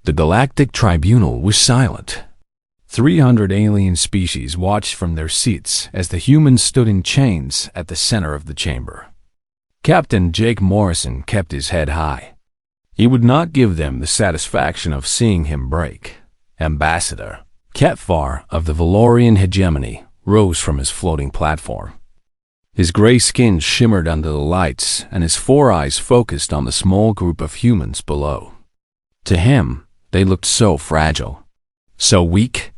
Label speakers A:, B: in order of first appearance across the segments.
A: The Galactic Tribunal was silent. 300 alien species watched from their seats as the humans stood in chains at the center of the chamber. Captain Jake Morrison kept his head high. He would not give them the satisfaction of seeing him break. Ambassador Ketvar of the Valorian hegemony rose from his floating platform. His gray skin shimmered under the lights, and his four eyes focused on the small group of humans below. To him, they looked so fragile, so weak.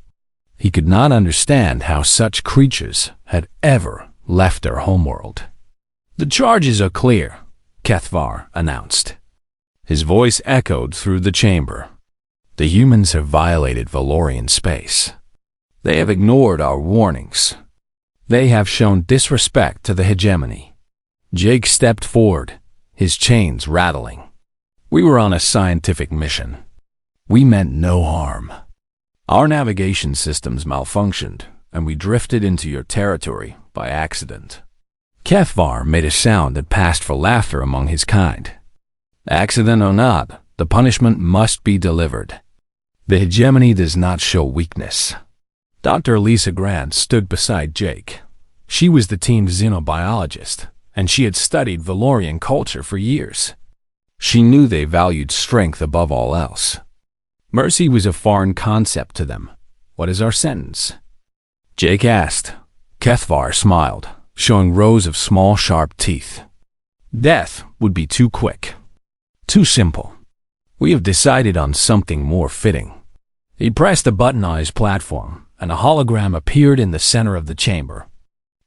A: He could not understand how such creatures had ever left their homeworld. "The charges are clear," Ketvar announced. His voice echoed through the chamber. "The humans have violated Valorian space. They have ignored our warnings. They have shown disrespect to the hegemony." Jake stepped forward, his chains rattling. "We were on a scientific mission. We meant no harm. Our navigation systems malfunctioned, and we drifted into your territory by accident." Ketvar made a sound that passed for laughter among his kind. "Accident or not, the punishment must be delivered. The hegemony does not show weakness." Dr. Lisa Grant stood beside Jake. She was the team's xenobiologist, and she had studied Valorian culture for years. She knew they valued strength above all else. Mercy was a foreign concept to them. "What is our sentence?" Jake asked. Ketvar smiled, showing rows of small, sharp teeth. "Death would be too quick. Too simple. We have decided on something more fitting." He pressed a button on his platform, and a hologram appeared in the center of the chamber.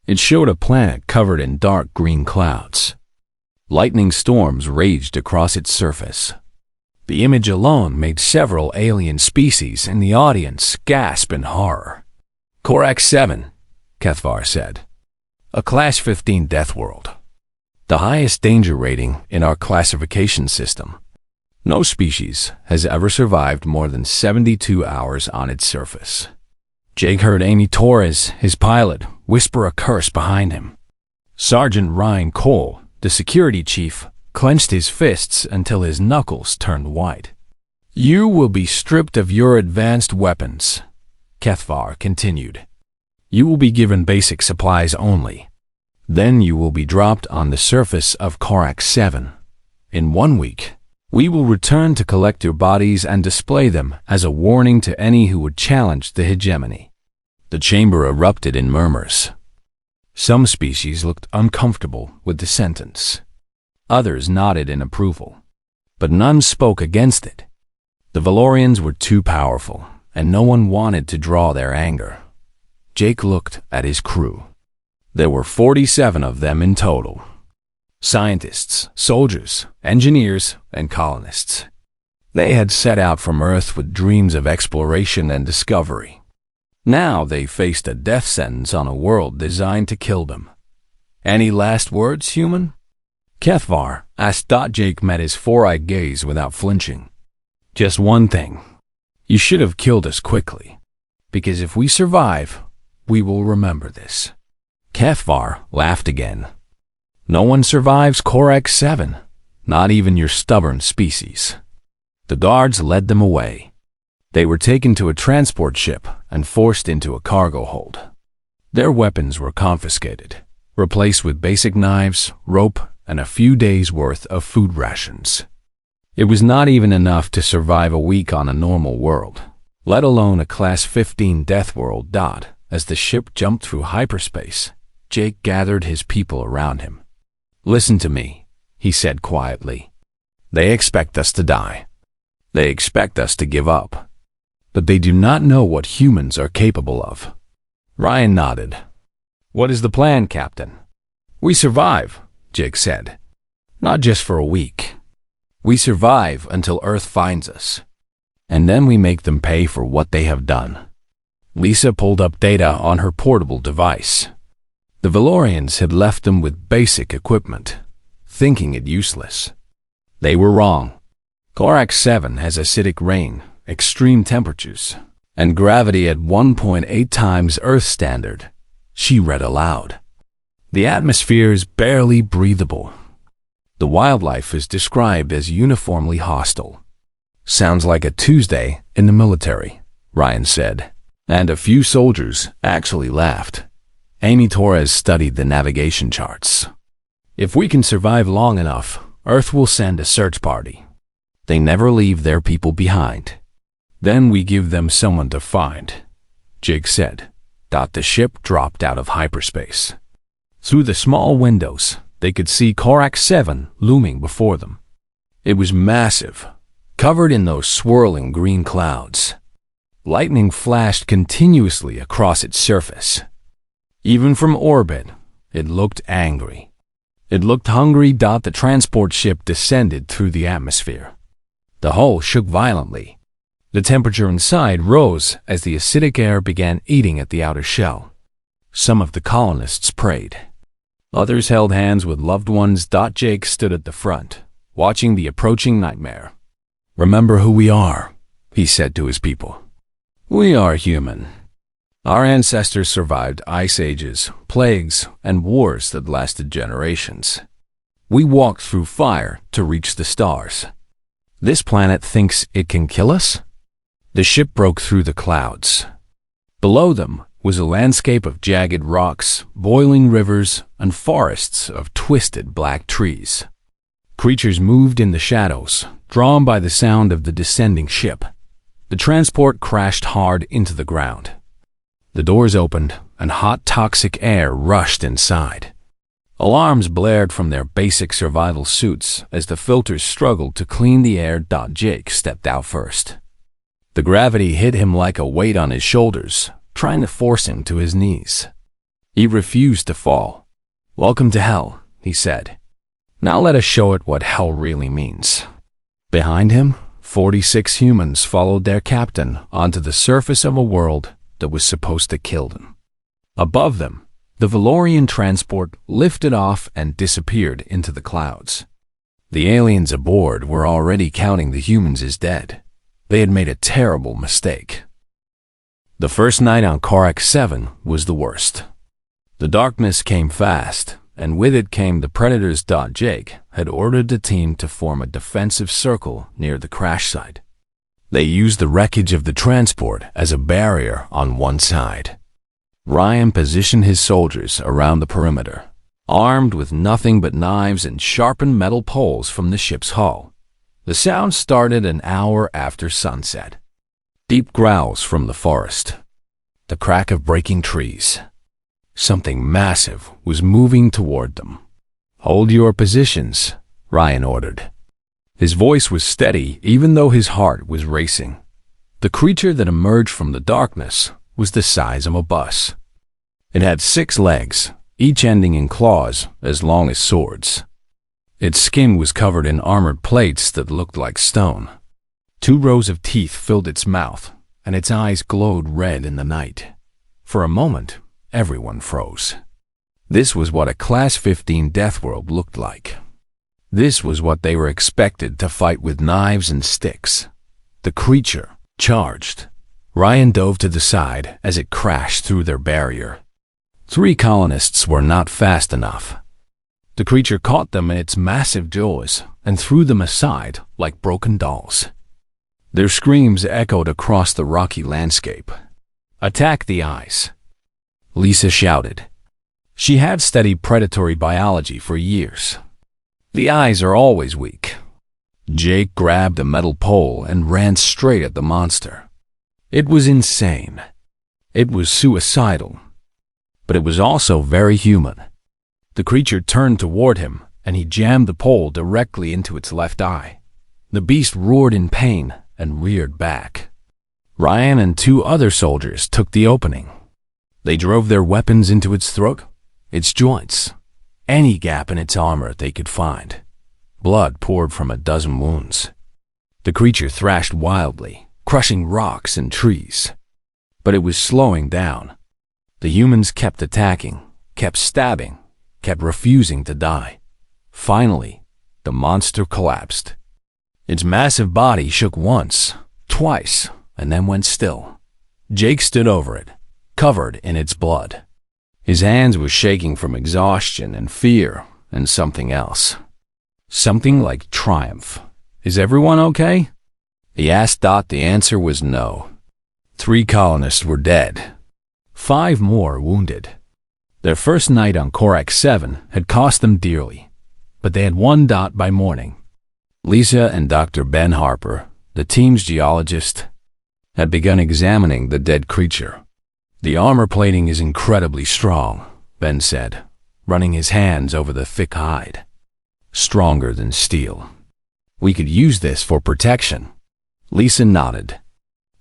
A: It showed a planet covered in dark green clouds. Lightning storms raged across its surface. The image alone made several alien species in the audience gasp in horror. "Corax 7, Ketvar said. "A Class-15 Deathworld. The highest danger rating in our classification system. No species has ever survived more than 72 hours on its surface." Jake heard Amy Torres, his pilot, whisper a curse behind him. Sergeant Ryan Cole, the security chief, clenched his fists until his knuckles turned white. "You will be stripped of your advanced weapons," Ketvar continued. "You will be given basic supplies only. Then you will be dropped on the surface of Corax 7. In 1 week, we will return to collect your bodies and display them as a warning to any who would challenge the hegemony." The chamber erupted in murmurs. Some species looked uncomfortable with the sentence. Others nodded in approval, but none spoke against it. The Valorians were too powerful, and no one wanted to draw their anger. Jake looked at his crew. There were 47 of them in total. Scientists, soldiers, engineers, and colonists. They had set out from Earth with dreams of exploration and discovery. Now they faced a death sentence on a world designed to kill them. "Any last words, human?" Ketvar asked. Jake met his four-eyed gaze without flinching. "Just one thing. You should have killed us quickly. Because if we survive, we will remember this." Ketvar laughed again. "No one survives Corax 7, not even your stubborn species." The guards led them away. They were taken to a transport ship and forced into a cargo hold. Their weapons were confiscated, replaced with basic knives, rope, and a few days' worth of food rations. It was not even enough to survive a week on a normal world, let alone a Class-15 Deathworld. As the ship jumped through hyperspace, Jake gathered his people around him. "Listen to me," he said quietly. "They expect us to die. They expect us to give up. But they do not know what humans are capable of." Ryan nodded. "What is the plan, Captain?" "We survive," Jake said. "Not just for a week. We survive until Earth finds us. And then we make them pay for what they have done." Lisa pulled up data on her portable device. The Valorians had left them with basic equipment, thinking it useless. They were wrong. Corax 7 has acidic rain, extreme temperatures, and gravity at 1.8 times Earth standard. She read aloud. "The atmosphere is barely breathable. The wildlife is described as uniformly hostile. "Sounds like a Tuesday in the military," Ryan said, and a few soldiers actually laughed. Amy Torres studied the navigation charts. "If we can survive long enough, Earth will send a search party. They never leave their people behind. Then we give them someone to find," Jake said. The ship dropped out of hyperspace. Through the small windows, they could see Corax 7 looming before them. It was massive, covered in those swirling green clouds. Lightning flashed continuously across its surface. Even from orbit, it looked angry. It looked hungry. The transport ship descended through the atmosphere. The hull shook violently. The temperature inside rose as the acidic air began eating at the outer shell. Some of the colonists prayed. Others held hands with loved ones. Jake stood at the front, watching the approaching nightmare. "Remember who we are," he said to his people. "We are human. Our ancestors survived ice ages, plagues, and wars that lasted generations. We walked through fire to reach the stars. This planet thinks it can kill us?" The ship broke through the clouds. Below them was a landscape of jagged rocks, boiling rivers, and forests of twisted black trees. Creatures moved in the shadows, drawn by the sound of the descending ship. The transport crashed hard into the ground. The doors opened, and hot toxic air rushed inside. Alarms blared from their basic survival suits as the filters struggled to clean the air. Jake stepped out first. The gravity hit him like a weight on his shoulders, trying to force him to his knees. He refused to fall. "Welcome to hell," he said. "Now let us show it what hell really means." Behind him, 46 humans followed their captain onto the surface of a world that was supposed to kill them. Above them, the Valorian transport lifted off and disappeared into the clouds. The aliens aboard were already counting the humans as dead. They had made a terrible mistake. The first night on Corax 7 was the worst. The darkness came fast, and with it came the predators. Jake had ordered the team to form a defensive circle near the crash site. They used the wreckage of the transport as a barrier on one side. Ryan positioned his soldiers around the perimeter, armed with nothing but knives and sharpened metal poles from the ship's hull. The sound started an hour after sunset. Deep growls from the forest. The crack of breaking trees. Something massive was moving toward them. "Hold your positions," Ryan ordered. His voice was steady even though his heart was racing. The creature that emerged from the darkness was the size of a bus. It had 6 legs, each ending in claws as long as swords. Its skin was covered in armored plates that looked like stone. 2 rows of teeth filled its mouth, and its eyes glowed red in the night. For a moment, everyone froze. This was what a Class-15 Deathworld looked like. This was what they were expected to fight with knives and sticks. The creature charged. Ryan dove to the side as it crashed through their barrier. 3 colonists were not fast enough. The creature caught them in its massive jaws and threw them aside like broken dolls. Their screams echoed across the rocky landscape. "Attack the eyes," Lisa shouted. She had studied predatory biology for years. The eyes are always weak. Jake grabbed a metal pole and ran straight at the monster. It was insane. It was suicidal. But it was also very human. The creature turned toward him, and he jammed the pole directly into its left eye. The beast roared in pain and reared back. Ryan and 2 other soldiers took the opening. They drove their weapons into its throat, its joints, any gap in its armor they could find. Blood poured from a dozen wounds. The creature thrashed wildly, crushing rocks and trees. But it was slowing down. The humans kept attacking, kept stabbing, kept refusing to die. Finally, the monster collapsed. Its massive body shook once, twice, and then went still. Jake stood over it, covered in its blood. His hands were shaking from exhaustion and fear and something else. Something like triumph. "Is everyone okay?" He asked. The answer was no. 3 colonists were dead. 5 more wounded. Their first night on Corax 7 had cost them dearly, but they had won. By morning, Lisa and Dr. Ben Harper, the team's geologist, had begun examining the dead creature. The armor plating is incredibly strong, Ben said, running his hands over the thick hide. Stronger than steel. We could use this for protection. Lisa nodded.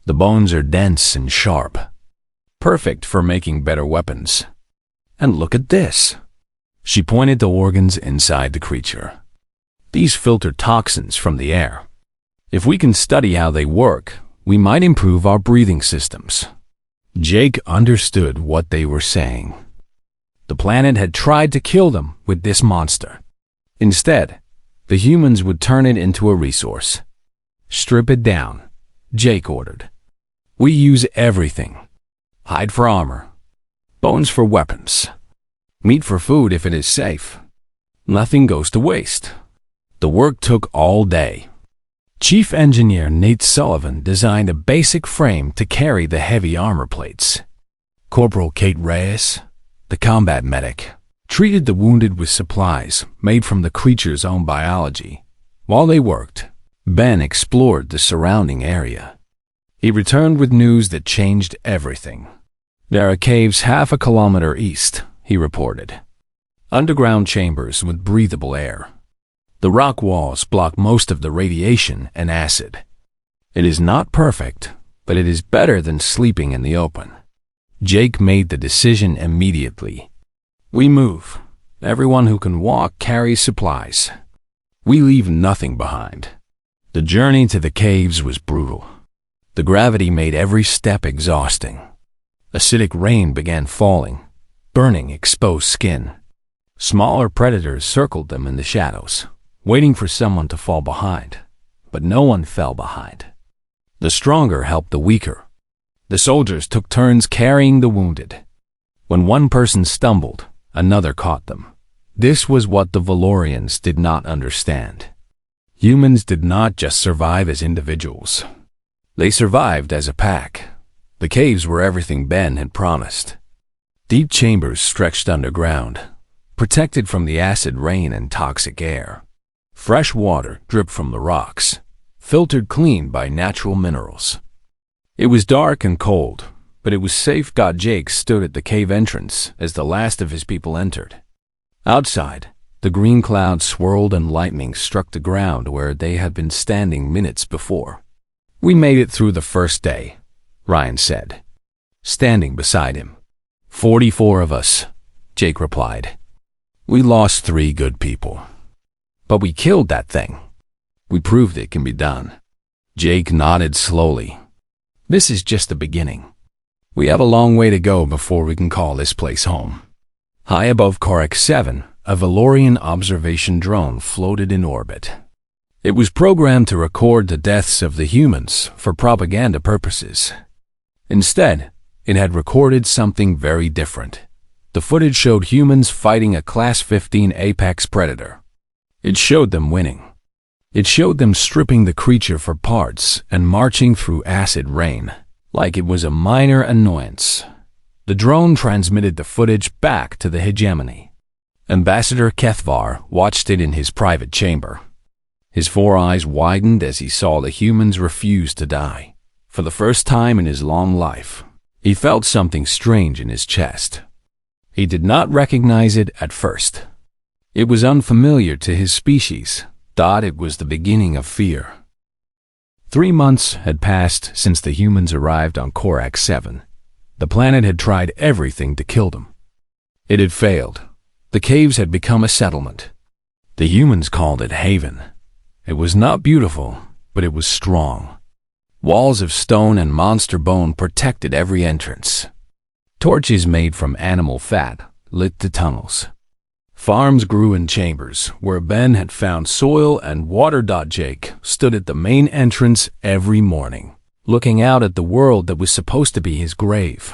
A: The bones are dense and sharp. Perfect for making better weapons. And look at this. She pointed to organs inside the creature. These filter toxins from the air. If we can study how they work, we might improve our breathing systems. Jake understood what they were saying. The planet had tried to kill them with this monster. Instead, the humans would turn it into a resource. Strip it down, Jake ordered. We use everything. Hide for armor. Bones for weapons. Meat for food if it is safe. Nothing goes to waste. The work took all day. Chief Engineer Nate Sullivan designed a basic frame to carry the heavy armor plates. Corporal Kate Reyes, the combat medic, treated the wounded with supplies made from the creature's own biology. While they worked, Ben explored the surrounding area. He returned with news that changed everything. There are caves half a kilometer east, he reported. Underground chambers with breathable air. The rock walls block most of the radiation and acid. It is not perfect, but it is better than sleeping in the open. Jake made the decision immediately. We move. Everyone who can walk carries supplies. We leave nothing behind. The journey to the caves was brutal. The gravity made every step exhausting. Acidic rain began falling, burning exposed skin. Smaller predators circled them in the shadows, waiting for someone to fall behind. But no one fell behind. The stronger helped the weaker. The soldiers took turns carrying the wounded. When one person stumbled, another caught them. This was what the Valorians did not understand. Humans did not just survive as individuals. They survived as a pack. The caves were everything Ben had promised. Deep chambers stretched underground, protected from the acid rain and toxic air. Fresh water dripped from the rocks, filtered clean by natural minerals. It was dark and cold, but it was safe. Jake stood at the cave entrance as the last of his people entered. Outside, the green clouds swirled and lightning struck the ground where they had been standing minutes before. We made it through the first day, Ryan said, standing beside him. 44 of us, Jake replied. We lost 3 good people. But we killed that thing. We proved it can be done. Jake nodded slowly. This is just the beginning. We have a long way to go before we can call this place home. High above Corax 7, a Valorian observation drone floated in orbit. It was programmed to record the deaths of the humans for propaganda purposes. Instead, it had recorded something very different. The footage showed humans fighting a Class-15 apex predator. It showed them winning. It showed them stripping the creature for parts and marching through acid rain, like it was a minor annoyance. The drone transmitted the footage back to the hegemony. Ambassador Kethvar watched it in his private chamber. His 4 eyes widened as he saw the humans refuse to die. For the first time in his long life, he felt something strange in his chest. He did not recognize it at first. It was unfamiliar to his species. It was the beginning of fear. 3 months had passed since the humans arrived on Corax 7. The planet had tried everything to kill them. It had failed. The caves had become a settlement. The humans called it Haven. It was not beautiful, but it was strong. Walls of stone and monster bone protected every entrance. Torches made from animal fat lit the tunnels. Farms grew in chambers where Ben had found soil and water. Jake stood at the main entrance every morning, looking out at the world that was supposed to be his grave.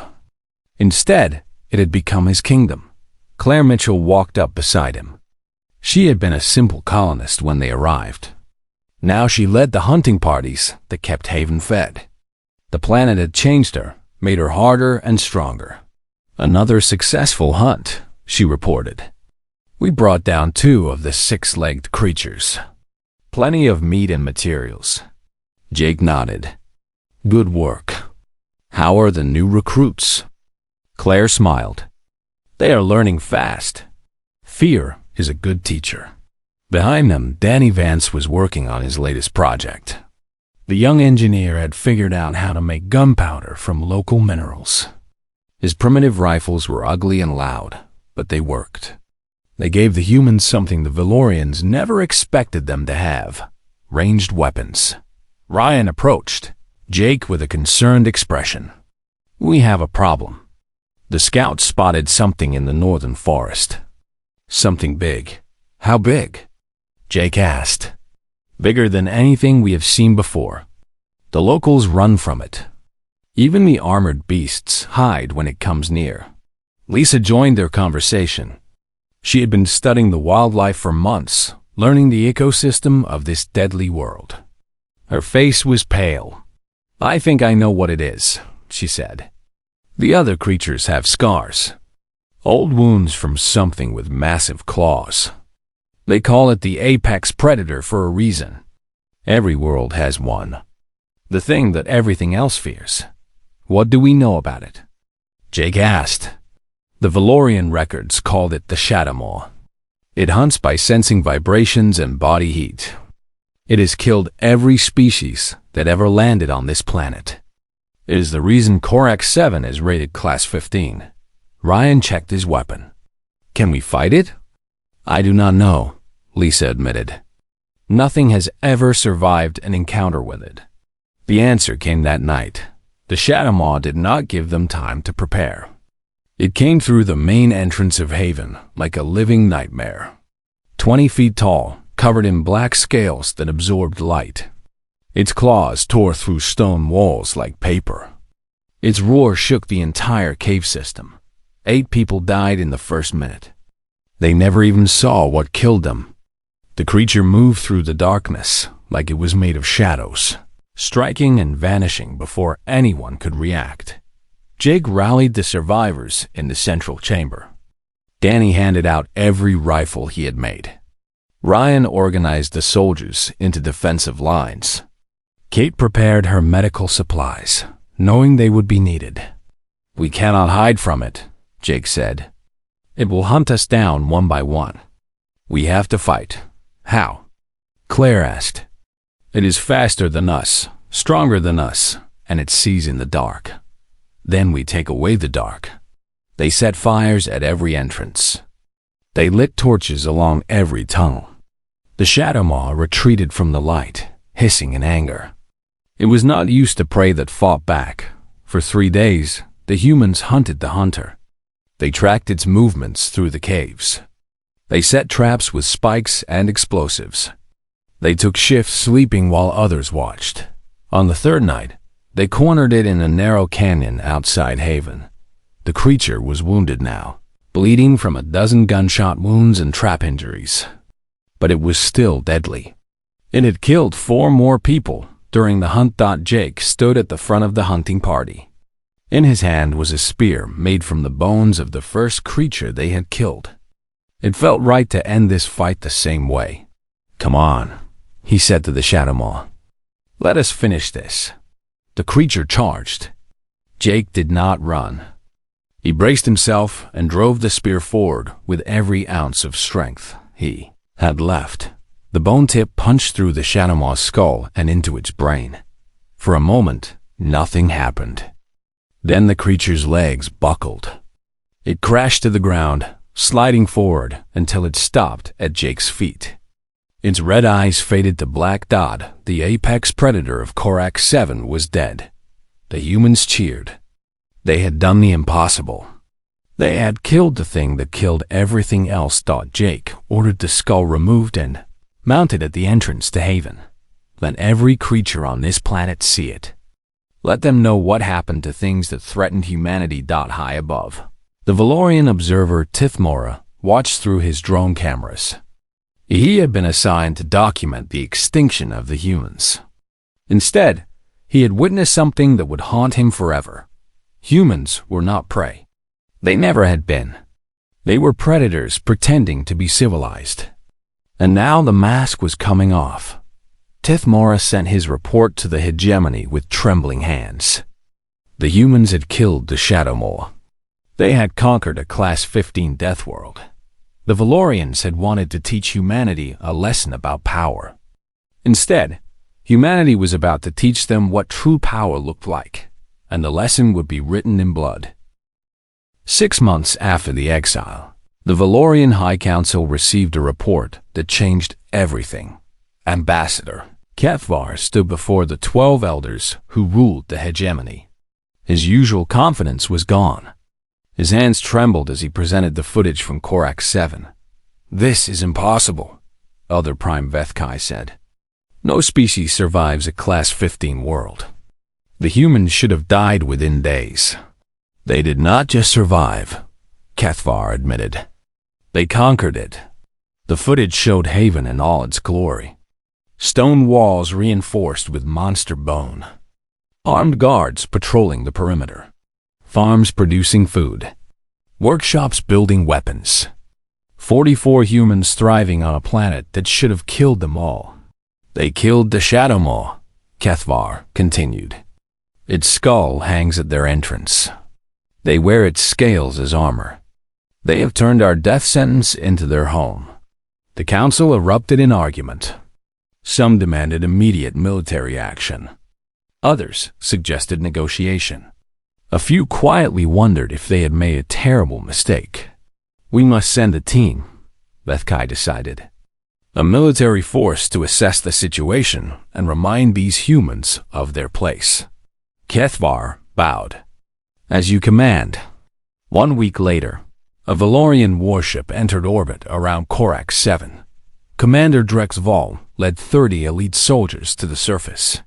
A: Instead, it had become his kingdom. Claire Mitchell walked up beside him. She had been a simple colonist when they arrived. Now she led the hunting parties that kept Haven fed. The planet had changed her, made her harder and stronger. "Another successful hunt," she reported. "We brought down 2 of the 6-legged creatures. Plenty of meat and materials." Jake nodded. "Good work. How are the new recruits?" Claire smiled. "They are learning fast. Fear is a good teacher." Behind them, Danny Vance was working on his latest project. The young engineer had figured out how to make gunpowder from local minerals. His primitive rifles were ugly and loud, but they worked. They gave the humans something the Valorians never expected them to have: ranged weapons. Ryan approached, Jake with a concerned expression. "We have a problem." The scouts spotted something in the northern forest. "Something big." "How big?" Jake asked. "Bigger than anything we have seen before. The locals run from it. Even the armored beasts hide when it comes near." Lisa joined their conversation. She had been studying the wildlife for months, learning the ecosystem of this deadly world. Her face was pale. "I think I know what it is," she said. "The other creatures have scars. Old wounds from something with massive claws. They call it the apex predator for a reason. Every world has one. The thing that everything else fears. What do we know about it?" Jake asked. The Valorian records called it the Shadowmaw. It hunts by sensing vibrations and body heat. It has killed every species that ever landed on this planet. It is the reason Corax 7 is rated Class 15. Ryan checked his weapon. "Can we fight it?" "I do not know," Lisa admitted. "Nothing has ever survived an encounter with it." The answer came that night. The Shadowmaw did not give them time to prepare. It came through the main entrance of Haven like a living nightmare. 20 feet tall, covered in black scales that absorbed light. Its claws tore through stone walls like paper. Its roar shook the entire cave system. 8 people died in the first minute. They never even saw what killed them. The creature moved through the darkness like it was made of shadows, striking and vanishing before anyone could react. Jake rallied the survivors in the central chamber. Danny handed out every rifle he had made. Ryan organized the soldiers into defensive lines. Kate prepared her medical supplies, knowing they would be needed. "We cannot hide from it," Jake said. "It will hunt us down one by one. We have to fight." "How?" Claire asked. "It is faster than us, stronger than us, and it sees in the dark. Then we take away the dark." They set fires at every entrance. They lit torches along every tunnel. The Shadowmaw retreated from the light, hissing in anger. It was not used to prey that fought back. For 3 days, the humans hunted the hunter. They tracked its movements through the caves. They set traps with spikes and explosives. They took shifts sleeping while others watched. On the 3rd night, they cornered it in a narrow canyon outside Haven. The creature was wounded now, bleeding from a dozen gunshot wounds and trap injuries. But it was still deadly. It had killed 4 more people during the hunt. Jake stood at the front of the hunting party. In his hand was a spear made from the bones of the first creature they had killed. It felt right to end this fight the same way. "Come on," he said to the Shadowmaw. "Let us finish this." The creature charged. Jake did not run. He braced himself and drove the spear forward with every ounce of strength he had left. The bone tip punched through the Shadowmaw's skull and into its brain. For a moment, nothing happened. Then the creature's legs buckled. It crashed to the ground, sliding forward until it stopped at Jake's feet. Its red eyes faded to black. The apex predator of Corax 7 was dead. The humans cheered. They had done the impossible. They had killed the thing that killed everything else. Jake ordered the skull removed and mounted at the entrance to Haven. Let every creature on this planet see it. Let them know what happened to things that threatened humanity. High above, the Valorian observer Tithmora watched through his drone cameras. He had been assigned to document the extinction of the humans. Instead, he had witnessed something that would haunt him forever. Humans were not prey. They never had been. They were predators pretending to be civilized. And now the mask was coming off. Morris sent his report to the hegemony with trembling hands. The humans had killed the Shadow Maw. They had conquered a Class-15 Deathworld. The Valorians had wanted to teach humanity a lesson about power. Instead, humanity was about to teach them what true power looked like, and the lesson would be written in blood. 6 months after the exile, the Valorian High Council received a report that changed everything. Ambassador HFY stood before the 12 elders who ruled the hegemony. His usual confidence was gone. His hands trembled as he presented the footage from Corax 7. "This is impossible," Elder Prime Vethkai said. "No species survives a Class-15 world. The humans should have died within days." "They did not just survive," HFY admitted. "They conquered it." The footage showed Haven in all its glory. Stone walls reinforced with monster bone. Armed guards patrolling the perimeter. Farms producing food. Workshops building weapons. 44 humans thriving on a planet that should have killed them all. "They killed the Shadow Maw," HFY continued. "Its skull hangs at their entrance. They wear its scales as armor. They have turned our death sentence into their home." The council erupted in argument. Some demanded immediate military action. Others suggested negotiation. A few quietly wondered if they had made a terrible mistake. "We must send a team," Vethkai decided. "A military force to assess the situation and remind these humans of their place." HFY bowed. "As you command." 1 week later, a Valorian warship entered orbit around Corax 7. Commander Drexval led 30 elite soldiers to the surface.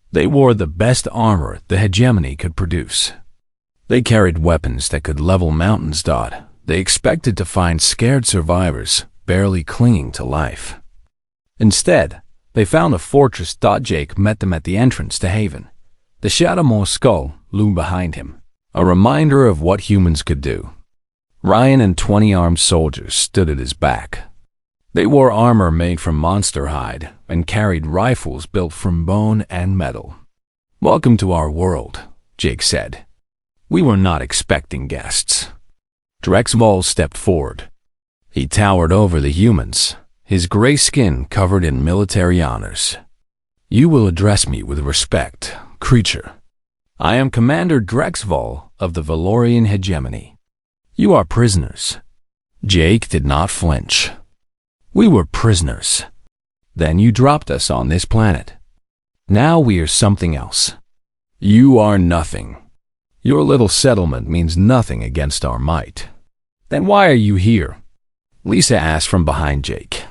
A: They wore the best armor the hegemony could produce. They carried weapons that could level mountains. They expected to find scared survivors barely clinging to life. Instead, they found a fortress. Jake met them at the entrance to Haven. The Shadow Maw's skull loomed behind him, a reminder of what humans could do. Ryan and 20 armed soldiers stood at his back. They wore armor made from monster hide and carried rifles built from bone and metal. "Welcome to our world," Jake said. "We were not expecting guests." Drexval stepped forward. He towered over the humans, his gray skin covered in military honors. "You will address me with respect, creature. I am Commander Drexval of the Valorian hegemony. You are prisoners." Jake did not flinch. "We were prisoners. Then you dropped us on this planet. Now we are something else. You are nothing. Your little settlement means nothing against our might." "Then why are you here?" Lisa asked from behind Jake.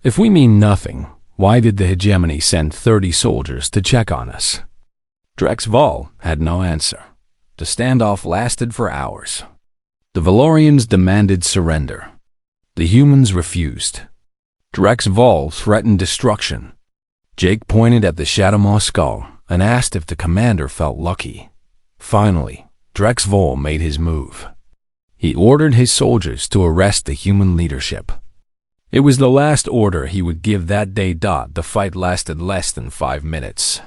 A: "If we mean nothing, why did the hegemony send 30 soldiers to check on us?" Drexval had no answer. The standoff lasted for hours. The Valorians demanded surrender. The humans refused. Drexval threatened destruction. Jake pointed at the Shadow Maw skull and asked if the commander felt lucky. Finally, Drexval made his move. He ordered his soldiers to arrest the human leadership. It was the last order he would give that day. The fight lasted less than 5 minutes.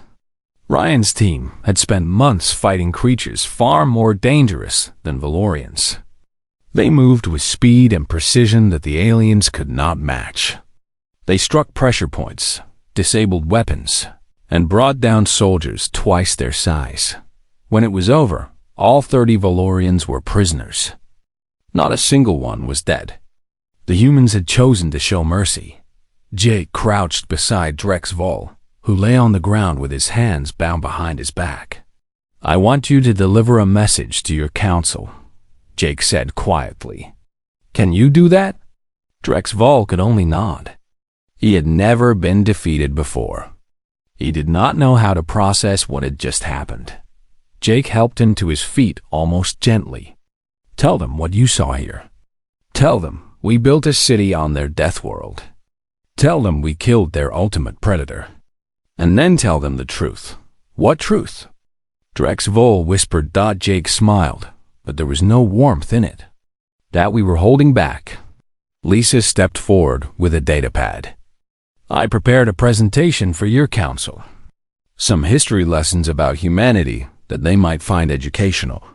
A: Ryan's team had spent months fighting creatures far more dangerous than Valorians. They moved with speed and precision that the aliens could not match. They struck pressure points, disabled weapons, and brought down soldiers twice their size. When it was over, all 30 Valorians were prisoners. Not a single one was dead. The humans had chosen to show mercy. Jake crouched beside Drexval, who lay on the ground with his hands bound behind his back. "I want you to deliver a message to your council," Jake said quietly. "Can you do that?" Drexval could only nod. He had never been defeated before. He did not know how to process what had just happened. Jake helped him to his feet almost gently. "Tell them what you saw here. Tell them we built a city on their death world. Tell them we killed their ultimate predator. And then tell them the truth. What truth? Drexvoll whispered. Jake smiled, but there was no warmth in it. That we were holding back. Lisa stepped forward with a datapad. I prepared a presentation for your council. Some history lessons about humanity that they might find educational.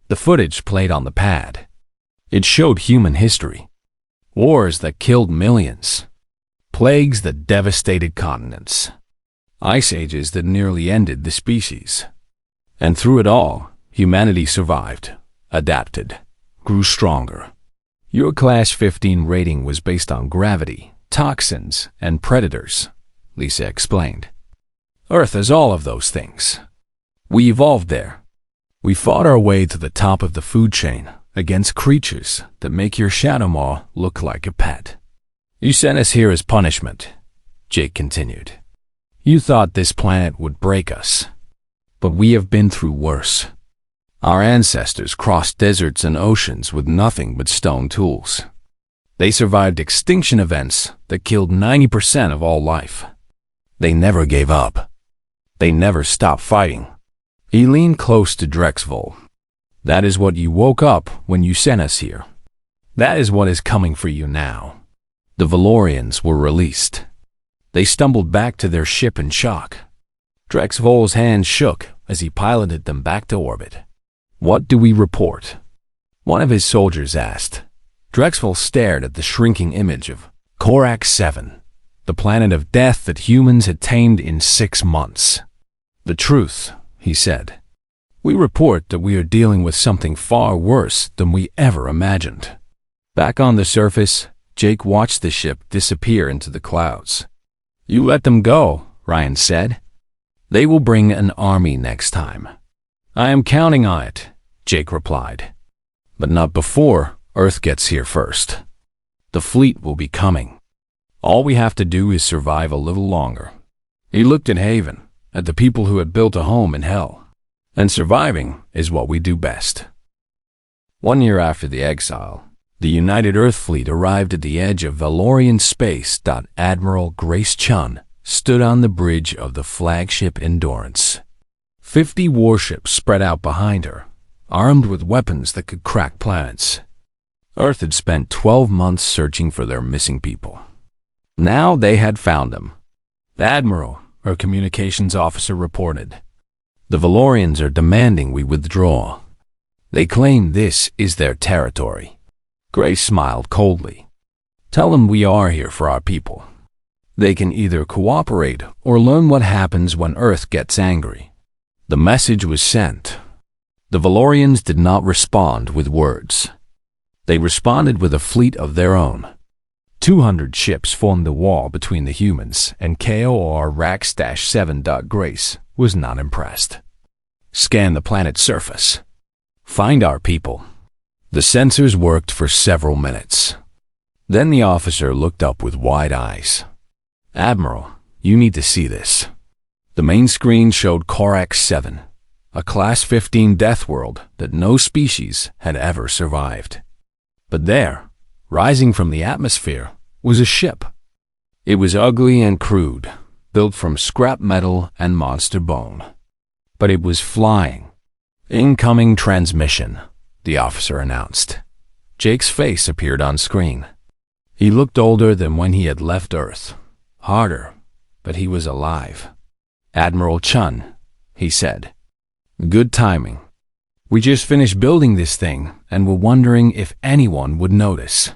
A: The footage played on the pad. It showed human history. Wars that killed millions. Plagues that devastated continents. Ice ages that nearly ended the species. And through it all, humanity survived, adapted, grew stronger. Your Class-15 rating was based on gravity, toxins, and predators, Lisa explained. Earth is all of those things. We evolved there. We fought our way to the top of the food chain against creatures that make your Shadowmaw look like a pet. You sent us here as punishment, Jake continued. You thought this planet would break us. But we have been through worse. Our ancestors crossed deserts and oceans with nothing but stone tools. They survived extinction events that killed 90% of all life. They never gave up. They never stopped fighting. He leaned close to Drexvoll. That is what you woke up when you sent us here. That is what is coming for you now. The Valorians were released. They stumbled back to their ship in shock. Drexvoll's hands shook as he piloted them back to orbit. What do we report? One of his soldiers asked. Drexvoll stared at the shrinking image of Corax 7, the planet of death that humans had tamed in 6 months. The truth, he said. We report that we are dealing with something far worse than we ever imagined. Back on the surface, Jake watched the ship disappear into the clouds. You let them go, Ryan said. They will bring an army next time. I am counting on it, Jake replied. But not before Earth gets here first. The fleet will be coming. All we have to do is survive a little longer. He looked at Haven, at the people who had built a home in hell. And surviving is what we do best. 1 year after the exile, the United Earth Fleet arrived at the edge of Valorian space. Admiral Grace Chun stood on the bridge of the flagship Endurance. 50 warships spread out behind her, armed with weapons that could crack planets. Earth had spent 12 months searching for their missing people. Now they had found them. The Admiral, her communications officer, reported. The Valorians are demanding we withdraw. They claim this is their territory. Grace smiled coldly. Tell them we are here for our people. They can either cooperate or learn what happens when Earth gets angry. The message was sent. The Valorians did not respond with words. They responded with a fleet of their own. 200 ships formed the wall between the humans, and KOR Rax-7. Grace was not impressed. Scan the planet's surface. Find our people. The sensors worked for several minutes. Then the officer looked up with wide eyes. Admiral, you need to see this. The main screen showed Corax 7, a Class-15 Deathworld that no species had ever survived. But there, rising from the atmosphere, was a ship. It was ugly and crude, built from scrap metal and monster bone. But it was flying. Incoming transmission, the officer announced. Jake's face appeared on screen. He looked older than when he had left Earth. Harder, but he was alive. Admiral Chun, he said. Good timing. We just finished building this thing and were wondering if anyone would notice.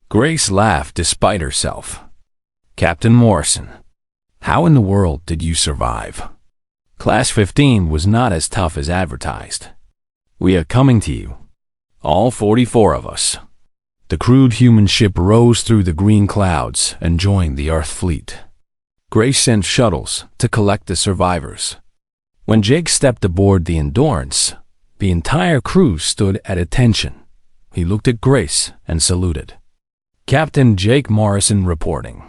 A: Grace laughed despite herself. Captain Morrison, how in the world did you survive? Class-15 was not as tough as advertised. We are coming to you. All 44 of us. The crude human ship rose through the green clouds and joined the Earth fleet. Grace sent shuttles to collect the survivors. When Jake stepped aboard the Endurance, the entire crew stood at attention. He looked at Grace and saluted. Captain Jake Morrison reporting.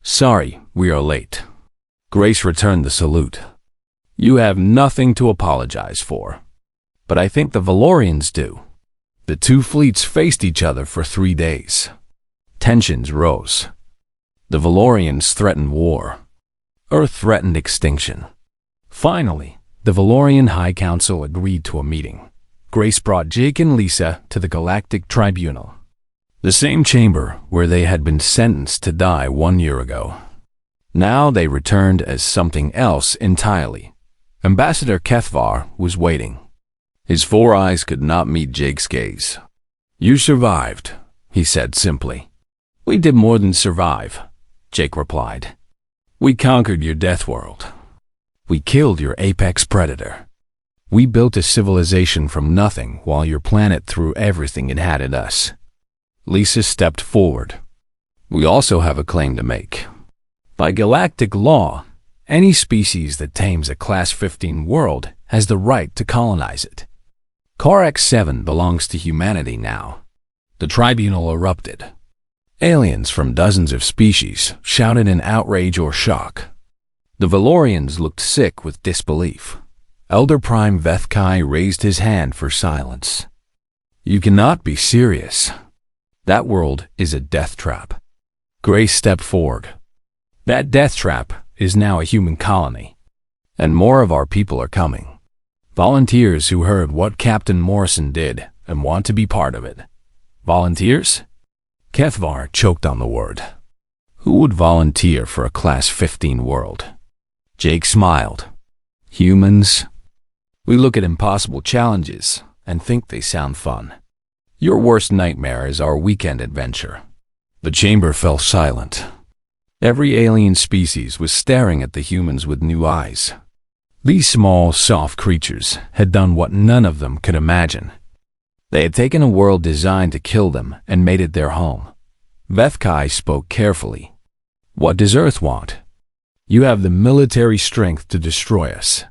A: Sorry, we are late. Grace returned the salute. You have nothing to apologize for. But I think the Valorians do. The two fleets faced each other for 3 days. Tensions rose. The Valorians threatened war. Earth threatened extinction. Finally, the Valorian High Council agreed to a meeting. Grace brought Jake and Lisa to the Galactic Tribunal, the same chamber where they had been sentenced to die 1 year ago. Now they returned as something else entirely. Ambassador Kethvar was waiting. His 4 eyes could not meet Jake's gaze. "You survived," he said simply. "We did more than survive," Jake replied. "We conquered your Deathworld. We killed your apex predator. We built a civilization from nothing while your planet threw everything it had at us." Lisa stepped forward. "We also have a claim to make. By galactic law, any species that tames a Class-15 world has the right to colonize it. Corax 7 belongs to humanity now." The tribunal erupted. Aliens from dozens of species shouted in outrage or shock. The Valorians looked sick with disbelief. Elder Prime Vethkai raised his hand for silence. "You cannot be serious. That world is a death trap." Grace stepped forward. "That death trap is now a human colony, and more of our people are coming. Volunteers who heard what Captain Morrison did and want to be part of it." "Volunteers?" Kethvar choked on the word. "Who would volunteer for a Class-15 world?" Jake smiled. "Humans. We look at impossible challenges and think they sound fun. Your worst nightmare is our weekend adventure." The chamber fell silent. Every alien species was staring at the humans with new eyes. These small, soft creatures had done what none of them could imagine. They had taken a world designed to kill them and made it their home. Vethkai spoke carefully. "What does Earth want? You have the military strength to destroy us.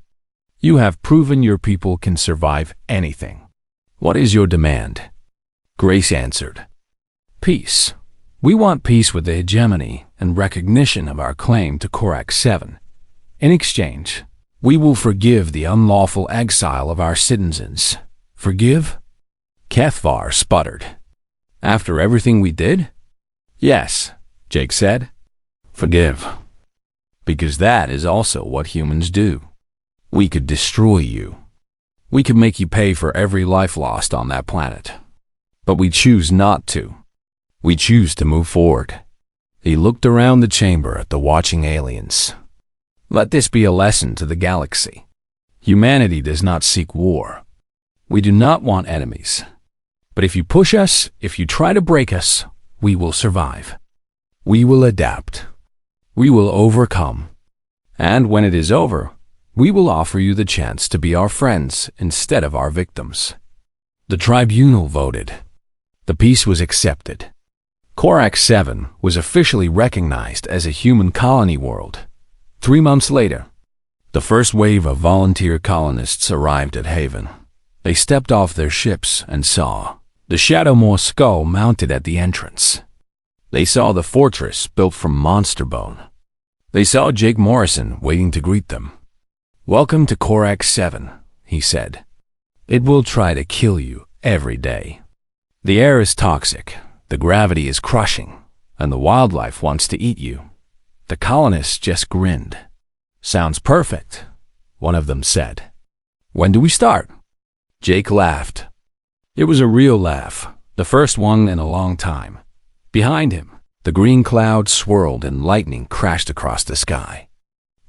A: You have proven your people can survive anything. What is your demand?" Grace answered. "Peace. We want peace with the hegemony and recognition of our claim to Corax 7. In exchange, we will forgive the unlawful exile of our citizens." "Forgive?" Kethvar sputtered. "After everything we did?" "Yes," Jake said. "Forgive. Because that is also what humans do. We could destroy you. We could make you pay for every life lost on that planet. But we choose not to. We choose to move forward." He looked around the chamber at the watching aliens. "Let this be a lesson to the galaxy. Humanity does not seek war. We do not want enemies. But if you push us, if you try to break us, we will survive. We will adapt. We will overcome. And when it is over, we will offer you the chance to be our friends instead of our victims." The tribunal voted. The peace was accepted. Corax 7 was officially recognized as a human colony world. 3 months later, the first wave of volunteer colonists arrived at Haven. They stepped off their ships and saw the Shadowmoor skull mounted at the entrance. They saw the fortress built from monster bone. They saw Jake Morrison waiting to greet them. "Welcome to Corax 7, he said. "It will try to kill you every day. The air is toxic, the gravity is crushing, and the wildlife wants to eat you." The colonists just grinned. "Sounds perfect," one of them said. "When do we start?" Jake laughed. It was a real laugh, the first one in a long time. Behind him, the green cloud swirled and lightning crashed across the sky.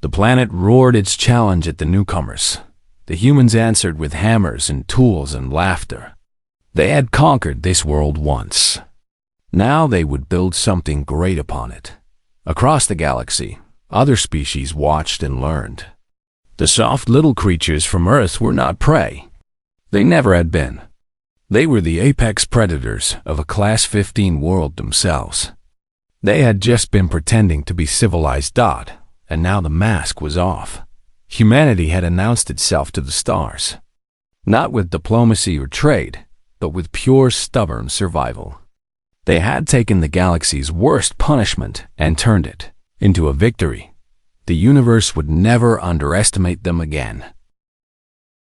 A: The planet roared its challenge at the newcomers. The humans answered with hammers and tools and laughter. They had conquered this world once. Now they would build something great upon it. Across the galaxy, other species watched and learned. The soft little creatures from Earth were not prey. They never had been. They were the apex predators of a Class-15 world themselves. They had just been pretending to be civilized, and now the mask was off. Humanity had announced itself to the stars, not with diplomacy or trade, but with pure stubborn survival. They had taken the galaxy's worst punishment and turned it into a victory. The universe would never underestimate them again.